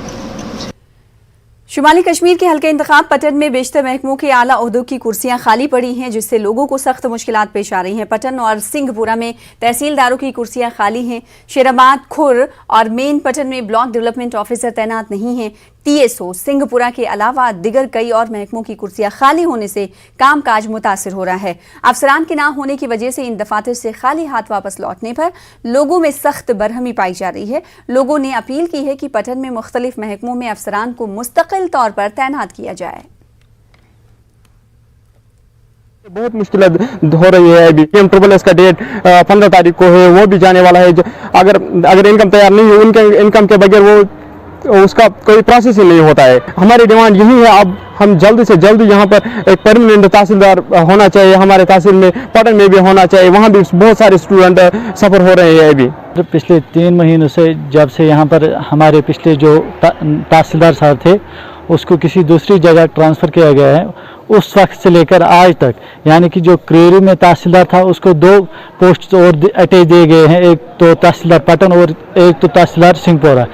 शुमाली कश्मीर के हल्के इंतखाब पटन में बेशतर महकमों के आला ओहदों की कुर्सियां खाली पड़ी हैं, जिससे लोगों को सख्त मुश्किलात पेश आ रही हैं। पटन और सिंहपुरा में तहसीलदारों की कुर्सियां खाली हैं। शेराबाद, खुर और मेन पटन में ब्लॉक डेवलपमेंट ऑफिसर तैनात नहीं हैं। TSO सिंहपुरा के अलावा दिगर कई और महकमों की कुर्सियां खाली होने से कामकाज मुतासिर हो रहा है। अफसरान के ना होने की वजह से इन दफातर से खाली हाथ वापस लौटने पर लोगों में सख्त बरहमी पाई जा रही है। लोगों ने अपील की है कि पटन में मुख्तलिफ महकमों में अफसरान को मुस्तकिल तौर पर तैनात किया जाए। बहुत मुश्किल हो रही है। अभी PMSSS का डेट 15 तारीख को है, वो भी जाने वाला है। अगर इनकम तैयार नहीं है, उनके इनकम के बगैर वो उसका कोई प्रोसेस ही नहीं होता है। हमारी डिमांड यही है, अब हम जल्दी से जल्दी यहाँ पर एक परमानेंट तहसीलदार होना चाहिए। हमारे तहसील में पटन में भी होना चाहिए, वहाँ भी बहुत सारे स्टूडेंट सफ़र हो रहे हैं। अभी पिछले 3 महीनों से जब से यहाँ पर हमारे पिछले जो तहसीलदार साहब थे उसको किसी दूसरी जगह ट्रांसफ़र किया गया है, उस वक्त से लेकर आज तक यानी कि जो क्रेरी में तहसीलदार था उसको 2 पोस्ट और अटैच दिए गए हैं, एक तो तहसीलदार पटन और एक तो तहसीलदार सिंहपुरा।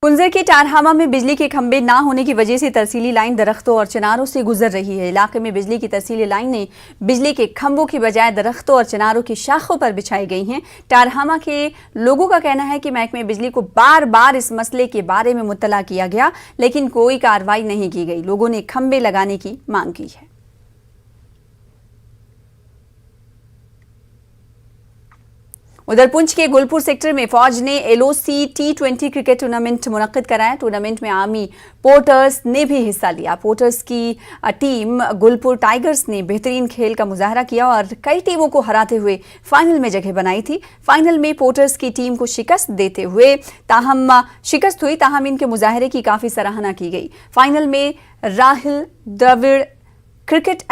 कुंजर के टारहामा में बिजली के खंभे ना होने की वजह से तरसीली लाइन दरख्तों और चिनारों से गुजर रही है। इलाके में बिजली की तरसीली लाइनें बिजली के खंभों की बजाय दरख्तों और चिनारों की शाखों पर बिछाई गई हैं। टारहामा के लोगों का कहना है कि महकमे बिजली को बार बार इस मसले के बारे में मुत्तला किया गया, लेकिन कोई कार्रवाई नहीं की गई। लोगों ने खंभे लगाने की मांग की है। उधर पुंछ के गुलपुर सेक्टर में फौज ने LOC T20 क्रिकेट टूर्नामेंट मुनक्किद कराया। टूर्नामेंट में आर्मी पोर्टर्स ने भी हिस्सा लिया। पोर्टर्स की टीम गुलपुर टाइगर्स ने बेहतरीन खेल का मुजाहरा किया और कई टीमों को हराते हुए फाइनल में जगह बनाई थी। फाइनल में पोर्टर्स की टीम को शिकस्त हुई, ताहम इनके मुजाहरे की काफ़ी सराहना की गई। फाइनल में राहुल द्रविड़ क्रिकेट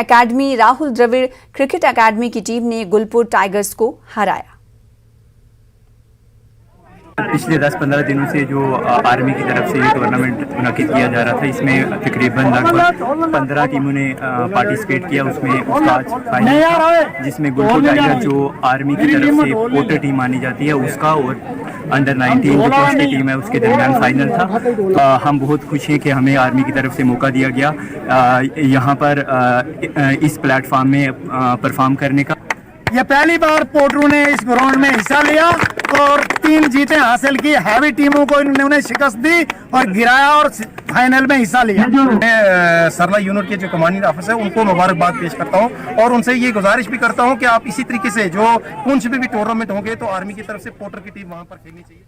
अकादमी की टीम ने गुलपुर टाइगर्स को हराया। पिछले 10-15 दिनों से जो आर्मी की तरफ से ये टूर्नामेंट मुनक्किद किया जा रहा था, इसमें तकरीबन लगभग 15 टीमों ने पार्टिसिपेट किया। उसमें उसका आज फाइनल, जिसमें गुलपुर टाइगर जो आर्मी की तरफ से पोर्टर टीम मानी जाती है उसका और अंडर 19 जो फर्स्ट की टीम है उसके दरमियान फाइनल था। हम बहुत खुश हैं कि हमें आर्मी की तरफ से मौका दिया गया यहाँ पर इस प्लेटफॉर्म में परफॉर्म करने का। ये पहली बार पोर्टरों ने इस ग्राउंड में हिस्सा लिया और 3 जीतें हासिल की। हैवी टीमों को इन्होंने शिकस्त दी और गिराया और फाइनल में हिस्सा लिया। मैं सरला यूनिट के जो कमांडिंग ऑफिसर है उनको मुबारकबाद पेश करता हूं और उनसे ये गुजारिश भी करता हूं कि आप इसी तरीके से जो पुंछ में भी टूर्नामेंट होंगे तो आर्मी की तरफ से पोर्टर की टीम वहां पर खेलनी चाहिए।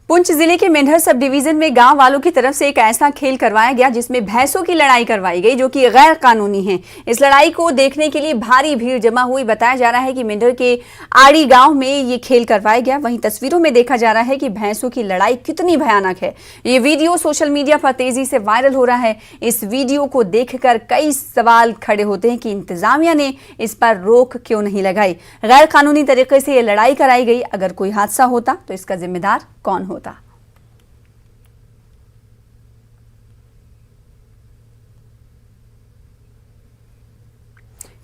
पुंछ जिले के मेंढर सब डिवीजन में गांव वालों की तरफ से एक ऐसा खेल करवाया गया जिसमें भैंसों की लड़ाई करवाई गई, जो कि गैर कानूनी है। इस लड़ाई को देखने के लिए भारी भीड़ जमा हुई। बताया जा रहा है कि मेंढर के आड़ी गांव में ये खेल करवाया गया। वहीं तस्वीरों में देखा जा रहा है कि भैंसों की लड़ाई कितनी भयानक है। ये वीडियो सोशल मीडिया पर तेजी से वायरल हो रहा है। इस वीडियो को देखकर कई सवाल खड़े होते हैं कि इंतजामिया ने इस पर रोक क्यों नहीं लगाई। गैर कानूनी तरीके से ये लड़ाई कराई गई। अगर कोई हादसा होता तो इसका जिम्मेदार कौन होता?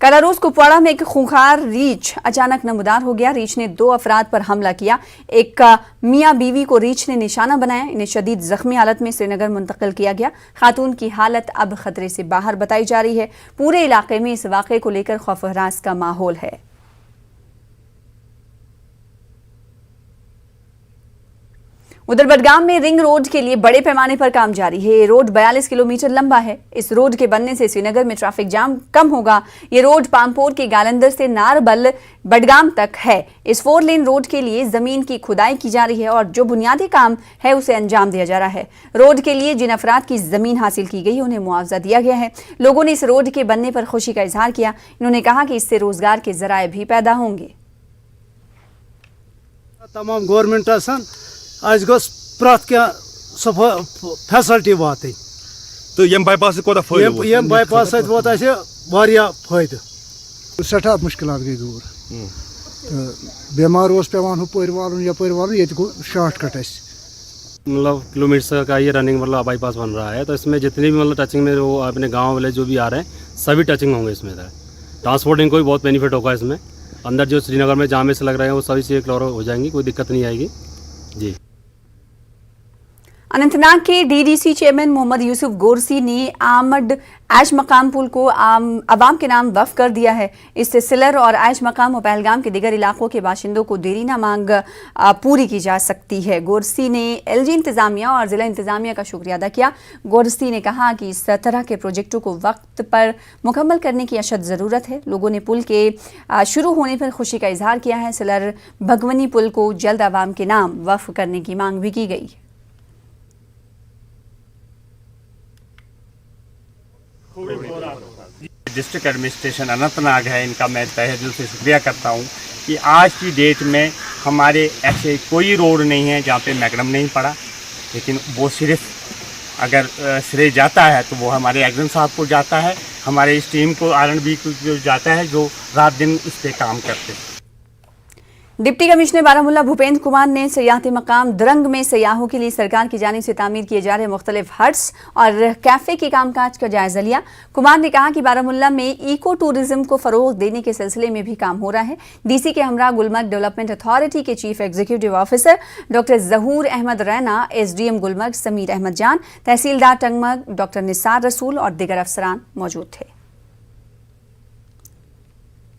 कलारोस कुपवाड़ा में एक खूंखार रीछ अचानक नमदार हो गया। रीछ ने 2 अफराद पर हमला किया। एक मियां बीवी को रीछ ने निशाना बनाया। इन्हें शदीद जख्मी हालत में श्रीनगर मुंतकिल किया गया। खातून की हालत अब खतरे से बाहर बताई जा रही है। पूरे इलाके में इस वाक़े को लेकर खौफ हरास का माहौल है। उधर बडगाम में रिंग रोड के लिए बड़े पैमाने पर काम जारी है। ये रोड 42 किलोमीटर लंबा है। इस रोड के बनने से श्रीनगर में ट्रैफिक जाम कम होगा। ये रोड पामपोर के गालंदर से नारबल बडगाम तक है। इस 4 लेन रोड के लिए जमीन की खुदाई की जा रही है और जो बुनियादी काम है उसे अंजाम दिया जा रहा है। रोड के लिए जिन अफराद की जमीन हासिल की गई उन्हें मुआवजा दिया गया है। लोगों ने इस रोड के बनने पर खुशी का इजहार किया। इन्होंने कहा कि इससे रोजगार के जराए भी पैदा होंगे। तमाम गवर्नमेंट आज गो प्रत क्या फैसिलिटी वात तो बाईपास बाईपास वात फायदे सठा मुश्किलात गई दूर तो बीमार उस पेवान हुपर वालुन यपर वालुन ये गो शॉर्टकट है। मतलब किलोमीटर का ये रनिंग मतलब बाईपास बन रहा है, तो इसमें जितने भी मतलब टचिंग में वो अपने गांव वाले जो भी आ रहे हैं सभी टचिंग होंगे इसमें। ट्रांसपोर्टिंग को भी बहुत बेनिफिट होगा इसमें। अंदर जो श्रीनगर में जामे से लग रहे हैं वो सभी से क्लियर हो जाएंगी, कोई दिक्कत नहीं आएगी जी। अनंतनाग के डीडीसी चेयरमैन मोहम्मद यूसुफ गोरसी ने आमड ऐश मकाम पुल को आवाम के नाम वक्फ कर दिया है। इससे सिलर और ऐश मकाम और पहलगाम के दीगर इलाकों के बाशिंदों को देरीना मांग पूरी की जा सकती है। गोरसी ने एलजी इंतजामिया और जिला इंतजामिया का शुक्रिया अदा किया। गोरसी ने कहा कि इस तरह के प्रोजेक्टों को वक्त पर मुकम्मल करने की अशद ज़रूरत है। लोगों ने पुल के शुरू होने पर खुशी का इजहार किया है। सिलर भगवनी पुल को जल्द आवाम के नाम वक्फ करने की मांग भी की गई। डिस्ट्रिक्ट एडमिनिस्ट्रेशन अनंतनाग है, इनका मैं तहे दिल से शुक्रिया करता हूँ कि आज की डेट में हमारे ऐसे कोई रोड नहीं है जहाँ पे मैकडम नहीं पड़ा, लेकिन वो सिर्फ अगर श्रेय जाता है तो वो हमारे एग्जम साहब को जाता है, हमारे इस टीम को R&B को जाता है जो रात दिन इस पर काम करते हैं। डिप्टी कमिश्नर बारामूला भूपेंद्र कुमार ने सयाहती मकाम दरंग में सयाहों के लिए सरकार की जानिब से तामीर किए जा रहे मुख्तलिफ हट्स और कैफे के कामकाज का जायजा लिया। कुमार ने कहा कि बारामूला में इको टूरिज्म को फरोग देने के सिलसिले में भी काम हो रहा है। डीसी के हमरा गुलमर्ग डेवलपमेंट अथॉरिटी के चीफ एग्जीक्यूटिव ऑफिसर डॉक्टर जहूर अहमद रैना, SDM गुलमर्ग समीर अहमद जान, तहसीलदार टंगमर्ग डॉक्टर निसार रसूल और दीगर अफसरान मौजूद थे।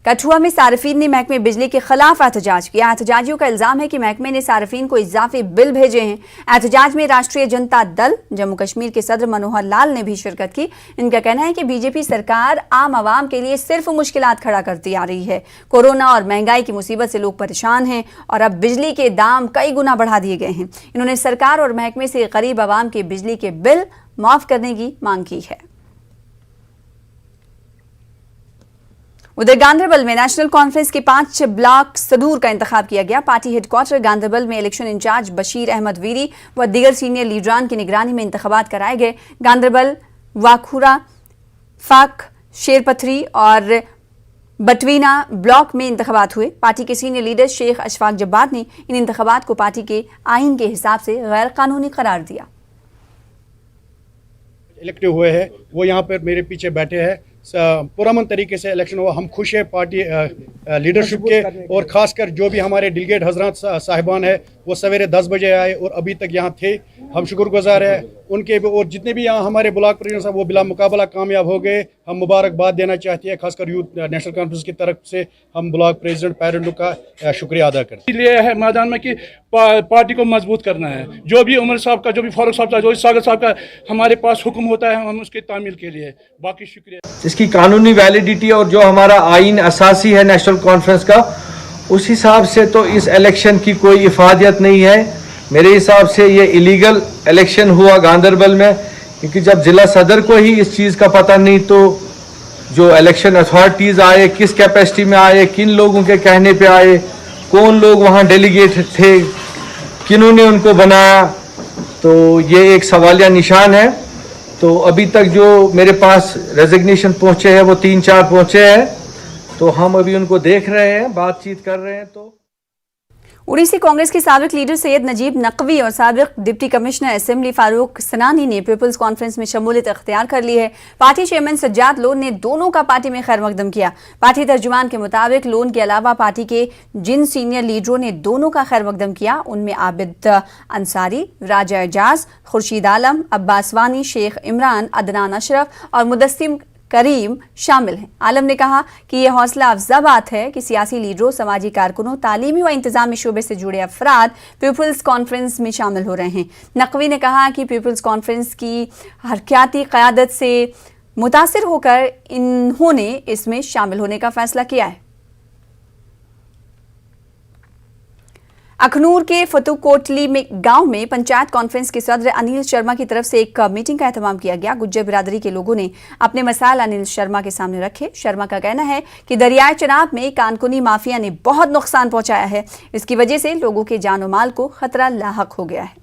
कठुआ में सार्फिन ने महकमे बिजली के खिलाफ एहतजाज किया। एहतजाजियों का इल्जाम है कि महकमे ने सार्फिन को इजाफी बिल भेजे हैं। एहतजाज में राष्ट्रीय जनता दल जम्मू कश्मीर के सदर मनोहर लाल ने भी शिरकत की। इनका कहना है कि बीजेपी सरकार आम आवाम के लिए सिर्फ मुश्किलात खड़ा करती आ रही है। कोरोना और महंगाई की मुसीबत से लोग परेशान हैं और अब बिजली के दाम कई गुना बढ़ा दिए गए हैं। इन्होंने सरकार और महकमे से गरीब आवाम के बिजली के बिल माफ करने की मांग की है। उधर गांधरबल में नेशनल कॉन्फ्रेंस के 5 ब्लॉक सदूर का इंतखाब किया गया। पार्टी हेडक्वार्टर गांधरबल में इलेक्शन इंचार्ज बशीर अहमद वीरी व दीगर सीनियर लीडरान की निगरानी में इंतखाबात कराए गए। गांधरबल, वाखुरा, फाक, शेरपथरी और बटवीना ब्लॉक में इंतखाबात हुए। पार्टी के सीनियर लीडर शेख अशफाक जब्बार ने इन इंतखाबात को पार्टी के आइन के हिसाब से गैर कानूनी करार दिया। इलेक्टिव हुए हैं वो यहाँ पर मेरे पीछे बैठे हैं। पुरअमन तरीके से इलेक्शन हुआ। हम खुश हैं पार्टी लीडरशिप के, और ख़ासकर जो भी हमारे डेलीगेट हजरात साहिबान है वो सवेरे 10 बजे आए और अभी तक यहाँ थे। हम शुक्रगुजार हैं उनके भी, और जितने भी यहाँ हमारे ब्लॉक प्रेसिडेंट साहब वो बिला मुकाबला कामयाब हो गए। हम मुबारकबाद देना चाहते हैं, खासकर यूथ नेशनल कॉन्फ्रेंस की तरफ से हम ब्लॉक प्रेसिडेंट पैरेंटों का शुक्रिया अदा करते हैं। इसलिए है मैदान में कि पार्टी को मजबूत करना है। जो भी उमर साहब का, जो भी फारूक साहब का, जो भी सागर साहब का हमारे पास हुक्म होता है हम उसके तामील के लिए। बाकी शुक्रिया। इसकी कानूनी वैलिडिटी और जो हमारा आइन असासी है नेशनल कॉन्फ्रेंस का, उस हिसाब से तो इस इलेक्शन की कोई इफादियत नहीं है। मेरे हिसाब से ये इलीगल इलेक्शन हुआ गांधरबल में, क्योंकि जब जिला सदर को ही इस चीज़ का पता नहीं तो जो इलेक्शन अथॉरिटीज़ आए किस कैपेसिटी में आए, किन लोगों के कहने पे आए, कौन लोग वहाँ डेलीगेट थे, किन्होंने उनको बनाया, तो ये एक सवालिया निशान है। तो अभी तक जो मेरे पास रेजिग्नेशन पहुँचे हैं वो 3-4 पहुँचे हैं, तो हम अभी उनको देख रहे हैं, बातचीत कर रहे हैं। तो उड़ीसी कांग्रेस के साबिक लीडर सैयद नजीब नकवी और साबिक डिप्टी कमिश्नर असेंबली फारूक सनानी ने पीपल्स कॉन्फ्रेंस में शमूलियत अख्तियार कर ली है। पार्टी चेयरमैन सज्जाद लोन ने दोनों का पार्टी में खैर मकदम किया। पार्टी तर्जुमान के मुताबिक लोन के अलावा पार्टी के जिन सीनियर लीडरों ने दोनों का खैर मकदम किया उनमें आबिद अंसारी, राजा एजाज, खुर्शीद आलम, अब्बास वानी, शेख इमरान, अदनान अशरफ और मुदस्सिम करीम शामिल हैं। आलम ने कहा कि यह हौसला अफजा बात है कि सियासी लीडरों, समाजी कारकुनों, तालीमी व इंतजामी शोबे से जुड़े अफराद पीपल्स कॉन्फ्रेंस में शामिल हो रहे हैं। नकवी ने कहा कि पीपल्स कॉन्फ्रेंस की हरक्याती क़यादत से मुतासिर होकर इन्होंने इसमें शामिल होने का फैसला किया है। अखनूर के फतुकोटली में गांव में पंचायत कॉन्फ्रेंस के सदर अनिल शर्मा की तरफ से एक मीटिंग का एहतमाम किया गया। गुज्जर बिरादरी के लोगों ने अपने मसाइल अनिल शर्मा के सामने रखे। शर्मा का कहना है कि दरियाए चनाब में कानकुनी माफिया ने बहुत नुकसान पहुंचाया है। इसकी वजह से लोगों के जान और माल को खतरा लाहक हो गया है।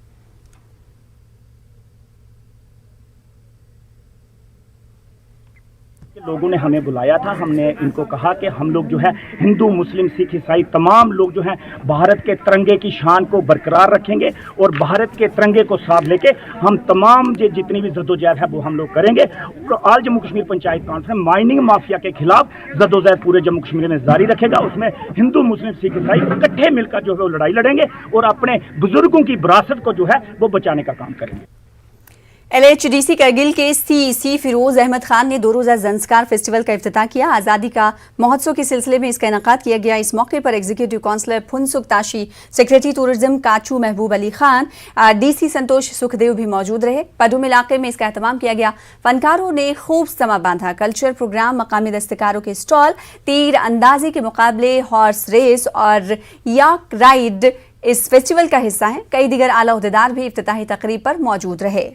लोगों ने हमें बुलाया था, हमने इनको कहा कि हम लोग जो है हिंदू मुस्लिम सिख ईसाई तमाम लोग जो हैं भारत के तिरंगे की शान को बरकरार रखेंगे और भारत के तिरंगे को साथ लेके हम तमाम जितनी भी जद्दोजहद है वो हम लोग करेंगे। और all Jammu Kashmir panchayat conference mining mafia के खिलाफ जद्दोजहद पूरे जम्मू कश्मीर में जारी रखेगा। उसमें हिंदू मुस्लिम सिख ईसाई इकट्ठे मिलकर जो है वो लड़ाई लड़ेंगे और अपने बुजुर्गों की विरासत को जो है वो बचाने का काम करेंगे। LHDC करगिल के CEC फिरोज अहमद खान ने 2 रोज़ा ज़ंस्कार फेस्टिवल का इफ्तिताह किया। आज़ादी का महोत्सव के सिलसिले में इसका इनेकाद किया गया। इस मौके पर executive councillor Phunsuk Tashi, secretary tourism Kachu Mehboob Ali Khan, DC संतोष सुखदेव भी मौजूद रहे। पडुम इलाके में इसका एहतमाम किया गया। फनकारों ने खूब समा बांधा। कल्चर प्रोग्राम, मकामी दस्तकारों के स्टॉल, तीर अंदाजी के मुकाबले, हॉर्स रेस और याक राइड इस फेस्टिवल का हिस्सा हैं। कई दीगर आला ओहदेदार भी इफ्तिताही तकरीब पर मौजूद रहे।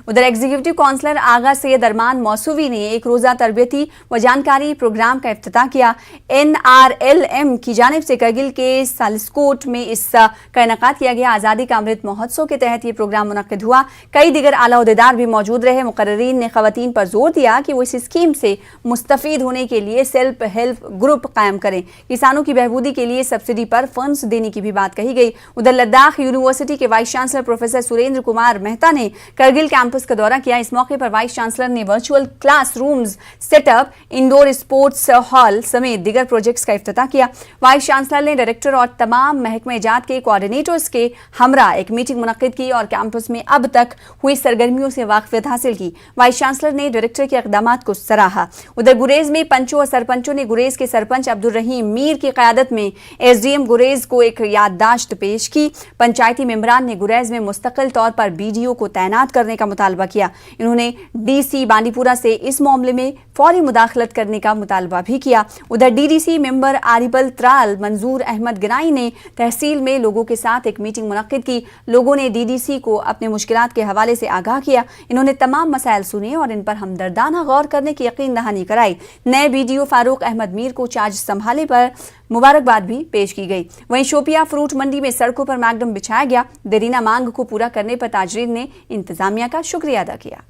उधर एग्जीक्यूटिव काउंसलर आगा सैयद अरमान मौसूवी ने 1 रोज़ा तरबियती व जानकारी प्रोग्राम का इफ्तिताह किया। NRLM की जानिब से करगिल के सालिसकोट में इसका इनेकाद किया गया। आज़ादी का अमृत महोत्सव के तहत ये प्रोग्राम मुनक्किद हुआ। कई दीगर आला ओहदेदार भी मौजूद रहे। मुकर्रीन ने ख़वातीन पर जोर दिया कि वो इस स्कीम से मुस्तफ़ीद होने के लिए सेल्फ हेल्प ग्रुप कायम करें। किसानों की बहबूदी के लिए सब्सिडी पर फंड्स देने की भी बात कही गई। उधर लद्दाख यूनिवर्सिटी के vice chancellor professor Surendra Kumar Mehta ने करगिल कैंपस का दौरा किया। इस मौके पर वाइस चांसलर ने virtual classrooms setup, indoor sports hall समेत दीगर प्रोजेक्ट्स का इफ्तिताह किया। वाइस चांसलर ने डायरेक्टर और तमाम महकमे जात के कोऑर्डिनेटर्स के हमरा एक मीटिंग मुनक्किद की और कैंपस में अब तक हुई सरगर्मियों से वाकफियत हासिल की। वाइस चांसलर ने डायरेक्टर के इक़दामात को सराहा। उधर गुरेज में पंचों और सरपंचों ने गुरेज के सरपंच अब्दुल रहीम मीर की क़यादत में SDM गुरेज को एक याददाश्त पेश की। पंचायती मेंबरान ने गुरेज में मुस्तकिल तौर पर BDO को तैनात करने का मुतालबा किया। इन्होंने DC बांडीपुरा से इस मामले में फौरी मुदाखलत करने का मुतालबा भी किया। उधर DDC मेंबर आरिबल त्राल मंजूर अहमद गिनाई ने तहसील में लोगों के साथ एक मीटिंग मुनक्किद की। लोगों ने DDC को अपने मुश्किलात के हवाले से आगाह किया। इन्होंने तमाम मसाइल सुने और इन पर हमदर्दाना गौर करने की यकीन दहानी कराई। नए BDO फारूक अहमद मीर को चार्ज संभाले पर मुबारकबाद भी पेश की गई। वहीं शोपिया फ्रूट मंडी में सड़कों पर मैगडम बिछाया गया। देरीना मांग को पूरा करने पर ताजरीन ने इंतजामिया का शुक्रिया अदा किया।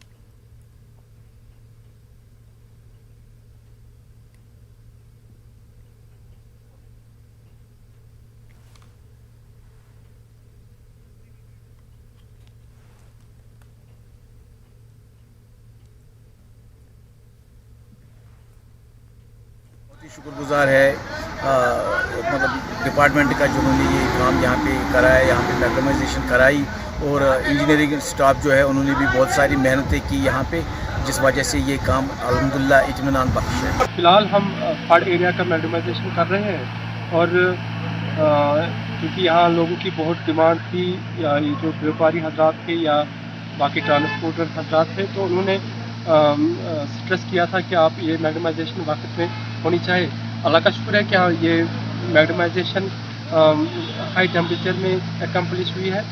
शुक्रगुजार है मतलब डिपार्टमेंट का जिन्होंने ये काम यहाँ पे कराया, यहाँ पे मैगडमाइजेशन कराई और इंजीनियरिंग स्टाफ जो है उन्होंने भी बहुत सारी मेहनतें की यहाँ पे, जिस वजह से ये काम अल्हम्दुलिल्लाह इत्मीनान बख्श है। फिलहाल हम फड़ एरिया का मैगडमाइजेशन कर रहे हैं और क्योंकि यहाँ लोगों की बहुत डिमांड थी, या ये जो व्यापारी हजरात थे या बाकी ट्रांसपोर्टर हजरात थे, तो उन्होंने स्ट्रेस किया था कि आप ये मैगडमाइजेशन वक्त में होनी चाहिए। अल्लाह का शुक्र है कि हाँ ये मैगडमाइजेशन हाई टेम्परेचर में एकम्प्लिश हुई है।